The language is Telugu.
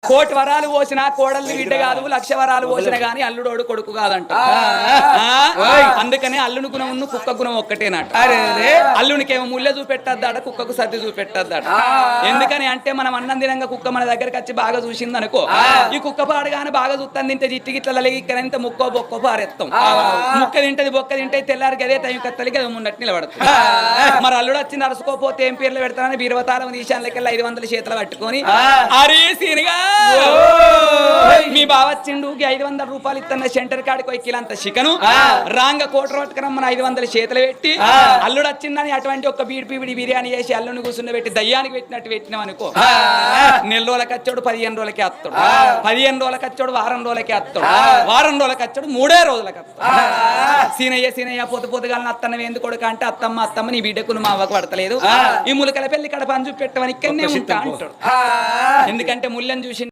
కోటి వరాలు పోసినా కోడల్ని బిడ్డ కాదు, లక్ష వరాలు పోసిన గాని అల్లుడోడు కొడుకు కాదంట. అందుకనే అల్లుని గుణం కుక్క గుణం ఒక్కటేనట. అల్లునికేమో ముళ్ళ చూపెట్టద్దాట, కుక్కకు సర్ది చూపెట్టద్దాట. ఎందుకని అంటే మనం అన్నం తినంగా కుక్క మన దగ్గరకు వచ్చి బాగా చూసింది అనుకో, ఈ కుక్క పాడుగానే బాగా చూస్తాను తింటే జిట్టి గిట్ల ఇక్కడ ముక్కో బొక్కో పారేస్తాం. ముక్క తింటది బొక్క తింటే తెల్లారికి అదే టైం కత్తలికి అది ముందట్టు నిలబడుతుంది. మరి అల్లుడు వచ్చి నడుచుకోపోతే ఏం పేర్లు పెడతానని బీరవతారం ఈశాన్లకెళ్ళి 500 చేతులు పట్టుకొని అరే సీనిగా మీ బావచ్చిండు 500 రూపాయలు ఇస్తున్న సెంటర్ కాడికి ఎక్కిలంత చికెను రాంగ కోట పట్టుకురమ్మని 500 చేతులు పెట్టి అల్లుడు వచ్చిందని అటువంటి ఒక బీడి బిర్యానీ చేసి అల్లుని కూర్చుని పెట్టి దయ్యానికి పెట్టినట్టు పెట్టినాం అనుకో, నెల రోజులకి వచ్చాడు 15 రోజులకి వస్తాడు, 15 రోజులకి వచ్చాడు వారం రోజులకి వస్తాడు, వారం రోజులకి వచ్చాడు 3 రోజులకి వస్తాడు. సీనయ్య పొద్దుగాలని అత్తన్న ఎందుకు కొడుక అంటే అత్తమ్మ నీ బిడ్డకు మా అవ్వకు పడతలేదు, ఈ ములకల పెళ్లి కడ పని చూపెట్టమని ఇక్కడనే ఉంటా అంటాడు. ఎందుకంటే ముళ్ళని చూసి